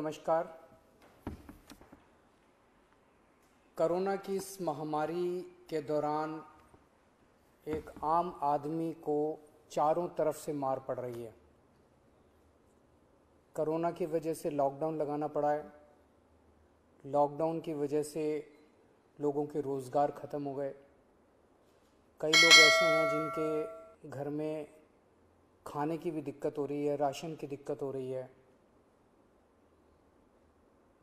नमस्कार। कोरोना की इस महामारी के दौरान एक आम आदमी को चारों तरफ से मार पड़ रही है। कोरोना की वजह से लॉकडाउन लगाना पड़ा है। लॉकडाउन की वजह से लोगों के रोज़गार ख़त्म हो गए। कई लोग ऐसे हैं जिनके घर में खाने की भी दिक्कत हो रही है, राशन की दिक्कत हो रही है।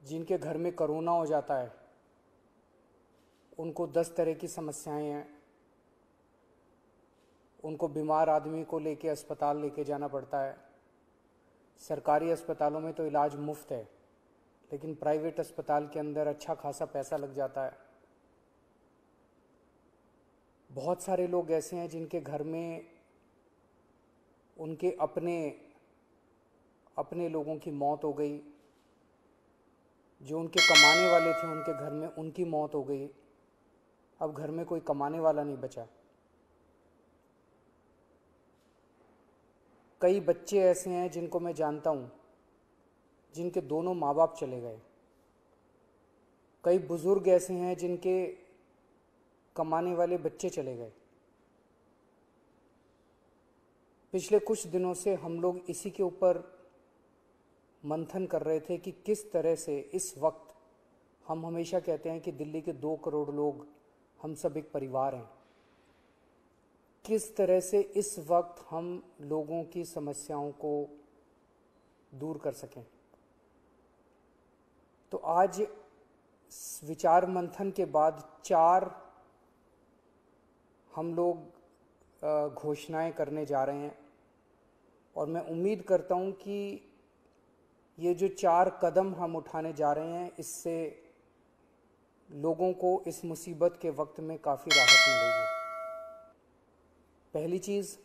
जिनके घर में कोरोना हो जाता है उनको 10 तरह की समस्याएं हैं। उनको बीमार आदमी को लेके अस्पताल लेके जाना पड़ता है। सरकारी अस्पतालों में तो इलाज मुफ्त है, लेकिन प्राइवेट अस्पताल के अंदर अच्छा खासा पैसा लग जाता है। बहुत सारे लोग ऐसे हैं जिनके घर में उनके अपने लोगों की मौत हो गई। जो उनके कमाने वाले थे उनके घर में उनकी मौत हो गई। अब घर में कोई कमाने वाला नहीं बचा। कई बच्चे ऐसे हैं जिनको मैं जानता हूँ जिनके दोनों माँ बाप चले गए। कई बुजुर्ग ऐसे हैं जिनके कमाने वाले बच्चे चले गए। पिछले कुछ दिनों से हम लोग इसी के ऊपर मंथन कर रहे थे कि किस तरह से इस वक्त, हम हमेशा कहते हैं कि दिल्ली के 2 करोड़ लोग हम सब एक परिवार हैं, किस तरह से इस वक्त हम लोगों की समस्याओं को दूर कर सकें। तो आज विचार मंथन के बाद 4 हम लोग घोषणाएं करने जा रहे हैं और मैं उम्मीद करता हूं कि ये जो 4 कदम हम उठाने जा रहे हैं इससे लोगों को इस मुसीबत के वक्त में काफ़ी राहत मिलेगी। पहली चीज़,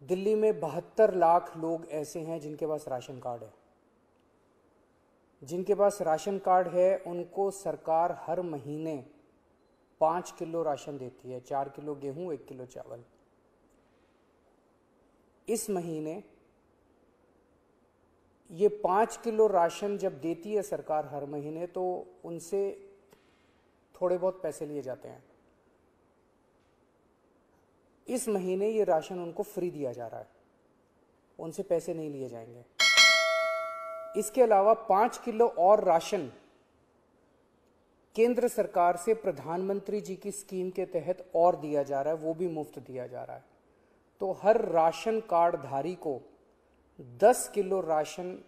दिल्ली में 72 लाख लोग ऐसे हैं जिनके पास राशन कार्ड है। जिनके पास राशन कार्ड है उनको सरकार हर महीने 5 किलो राशन देती है, 4 किलो गेहूं, 1 किलो चावल। इस महीने ये 5 किलो राशन जब देती है सरकार हर महीने, तो उनसे थोड़े बहुत पैसे लिए जाते हैं। इस महीने ये राशन उनको फ्री दिया जा रहा है, उनसे पैसे नहीं लिए जाएंगे। इसके अलावा 5 किलो और राशन केंद्र सरकार से प्रधानमंत्री जी की स्कीम के तहत और दिया जा रहा है, वो भी मुफ्त दिया जा रहा है। तो हर राशन कार्ड धारी को 10 किलो राशन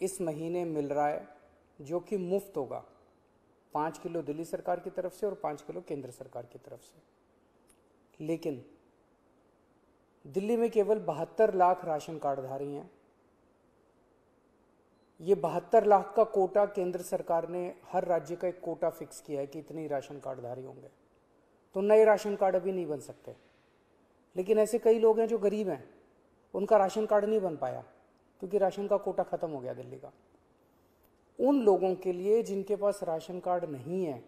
इस महीने मिल रहा है, जो कि मुफ्त होगा। 5 किलो दिल्ली सरकार की तरफ से और 5 किलो केंद्र सरकार की तरफ से। लेकिन दिल्ली में केवल 72 लाख राशन कार्डधारी हैं। ये 72 लाख का कोटा केंद्र सरकार ने हर राज्य का एक कोटा फिक्स किया है कि इतने राशन कार्डधारी होंगे। तो नए राशन कार्ड अभी नहीं बन सकते। लेकिन ऐसे कई लोग हैं जो गरीब हैं, उनका राशन कार्ड नहीं बन पाया क्योंकि राशन का कोटा खत्म हो गया दिल्ली का। उन लोगों के लिए जिनके पास राशन कार्ड नहीं है,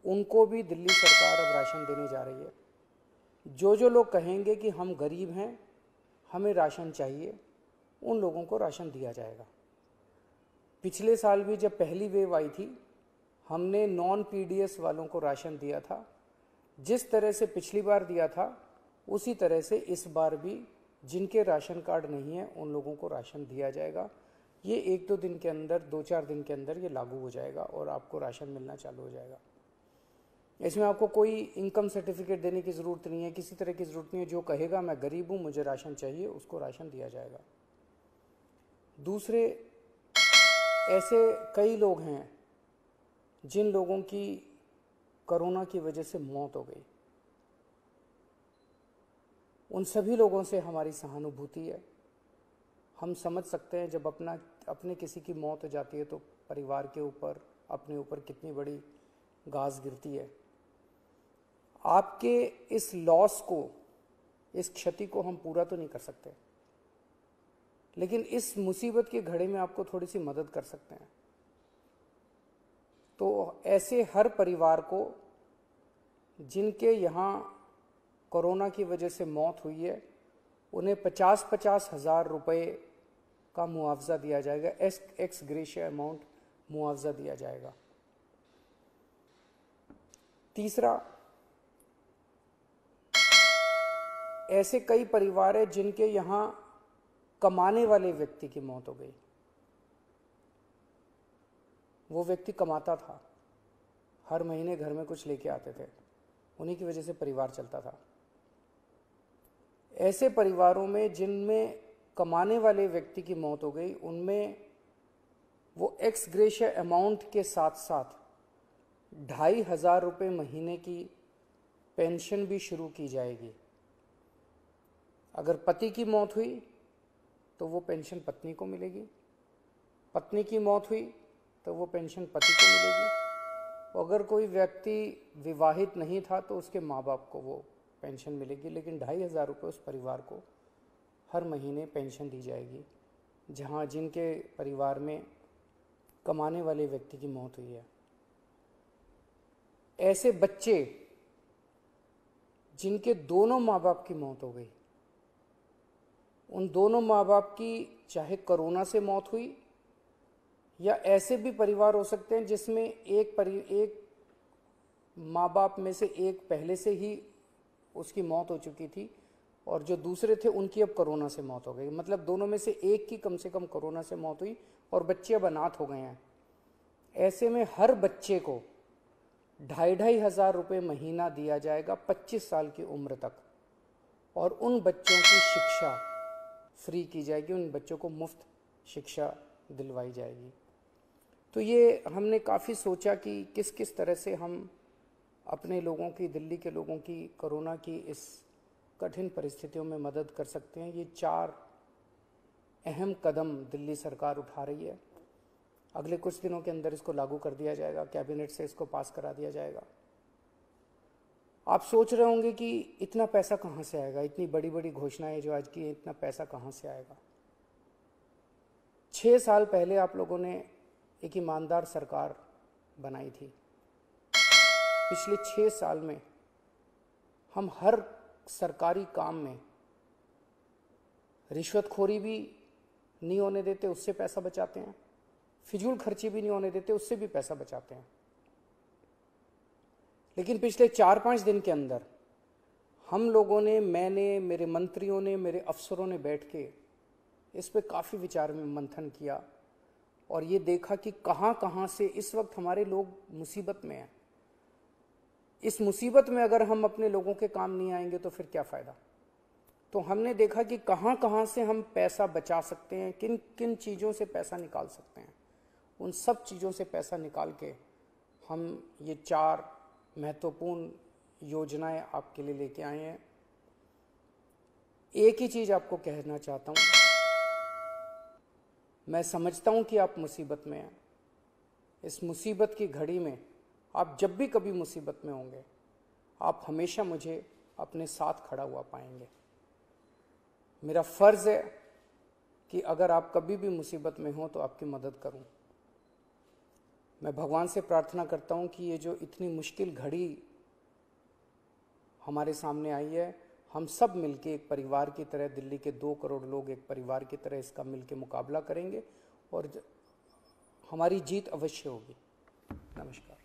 उनको भी दिल्ली सरकार अब राशन देने जा रही है। जो लोग कहेंगे कि हम गरीब हैं, हमें राशन चाहिए, उन लोगों को राशन दिया जाएगा। पिछले साल भी जब पहली वेव आई थी, हमने नॉन पीडीएस वालों को राशन दिया था। जिस तरह से पिछली बार दिया था उसी तरह से इस बार भी जिनके राशन कार्ड नहीं है उन लोगों को राशन दिया जाएगा। ये 1-2 दिन के अंदर, 2-4 दिन के अंदर ये लागू हो जाएगा और आपको राशन मिलना चालू हो जाएगा। इसमें आपको कोई इनकम सर्टिफिकेट देने की ज़रूरत नहीं है, किसी तरह की ज़रूरत नहीं है। जो कहेगा मैं गरीब हूँ, मुझे राशन चाहिए, उसको राशन दिया जाएगा। दूसरे, ऐसे कई लोग हैं जिन लोगों की कोरोना की वजह से मौत हो गई। उन सभी लोगों से हमारी सहानुभूति है। हम समझ सकते हैं जब अपने किसी की मौत हो जाती है तो परिवार के ऊपर, अपने ऊपर कितनी बड़ी गाज गिरती है। आपके इस लॉस को, इस क्षति को हम पूरा तो नहीं कर सकते, लेकिन इस मुसीबत की घड़ी में आपको थोड़ी सी मदद कर सकते हैं। तो ऐसे हर परिवार को जिनके यहाँ कोरोना की वजह से मौत हुई है, उन्हें 50-50 हज़ार रुपये का मुआवजा दिया जाएगा, एक्स ग्रेशिया अमाउंट मुआवजा दिया जाएगा। तीसरा, ऐसे कई परिवार हैं जिनके यहाँ कमाने वाले व्यक्ति की मौत हो गई। वो व्यक्ति कमाता था, हर महीने घर में कुछ लेके आते थे, उन्हीं की वजह से परिवार चलता था। ऐसे परिवारों में जिनमें कमाने वाले व्यक्ति की मौत हो गई, उनमें वो एक्स ग्रेशिया अमाउंट के साथ साथ 2,500 रुपये महीने की पेंशन भी शुरू की जाएगी। अगर पति की मौत हुई तो वो पेंशन पत्नी को मिलेगी, पत्नी की मौत हुई तो वो पेंशन पति को मिलेगी। अगर कोई व्यक्ति विवाहित नहीं था तो उसके माँ बाप को वो पेंशन मिलेगी, लेकिन 2,500 रुपये उस परिवार को हर महीने पेंशन दी जाएगी जहाँ जिनके परिवार में कमाने वाले व्यक्ति की मौत हुई है। ऐसे बच्चे जिनके दोनों माँ बाप की मौत हो गई, उन दोनों माँ बाप की चाहे कोरोना से मौत हुई, या ऐसे भी परिवार हो सकते हैं जिसमें एक माँ बाप में से एक पहले से ही उसकी मौत हो चुकी थी और जो दूसरे थे उनकी अब कोरोना से मौत हो गई। मतलब दोनों में से एक की कम से कम कोरोना से मौत हुई और बच्चे अब अनाथ हो गए हैं। ऐसे में हर बच्चे को 2,500 रुपये महीना दिया जाएगा 25 साल की उम्र तक, और उन बच्चों की शिक्षा फ्री की जाएगी, उन बच्चों को मुफ्त शिक्षा दिलवाई जाएगी। तो ये हमने काफ़ी सोचा कि किस किस तरह से हम अपने लोगों की, दिल्ली के लोगों की कोरोना की इस कठिन परिस्थितियों में मदद कर सकते हैं। ये 4 अहम कदम दिल्ली सरकार उठा रही है। अगले कुछ दिनों के अंदर इसको लागू कर दिया जाएगा, कैबिनेट से इसको पास करा दिया जाएगा। आप सोच रहे होंगे कि इतना पैसा कहाँ से आएगा, इतनी बड़ी बड़ी घोषणाएं जो आज की है, इतना पैसा कहाँ से आएगा। 6 साल पहले आप लोगों ने एक ईमानदार सरकार बनाई थी। पिछले 6 साल में हम हर सरकारी काम में रिश्वतखोरी भी नहीं होने देते, उससे पैसा बचाते हैं। फिजूल खर्ची भी नहीं होने देते, उससे भी पैसा बचाते हैं। लेकिन पिछले 4-5 दिन के अंदर हम लोगों ने, मैंने, मेरे मंत्रियों ने, मेरे अफसरों ने बैठ के इस पे काफ़ी विचार में मंथन किया और ये देखा कि कहाँ कहाँ से इस वक्त हमारे लोग मुसीबत में हैं। इस मुसीबत में अगर हम अपने लोगों के काम नहीं आएंगे तो फिर क्या फ़ायदा। तो हमने देखा कि कहाँ कहाँ से हम पैसा बचा सकते हैं, किन किन चीज़ों से पैसा निकाल सकते हैं। उन सब चीज़ों से पैसा निकाल के हम ये 4 महत्वपूर्ण योजनाएं आपके लिए लेके आए हैं। एक ही चीज़ आपको कहना चाहता हूँ, मैं समझता हूँ कि आप मुसीबत में हैं। इस मुसीबत की घड़ी में आप जब भी कभी मुसीबत में होंगे, आप हमेशा मुझे अपने साथ खड़ा हुआ पाएंगे। मेरा फ़र्ज़ है कि अगर आप कभी भी मुसीबत में हो तो आपकी मदद करूं। मैं भगवान से प्रार्थना करता हूं कि ये जो इतनी मुश्किल घड़ी हमारे सामने आई है, हम सब मिलके एक परिवार की तरह, दिल्ली के 2 करोड़ लोग एक परिवार की तरह इसका मिलके मुकाबला करेंगे और हमारी जीत अवश्य होगी। नमस्कार।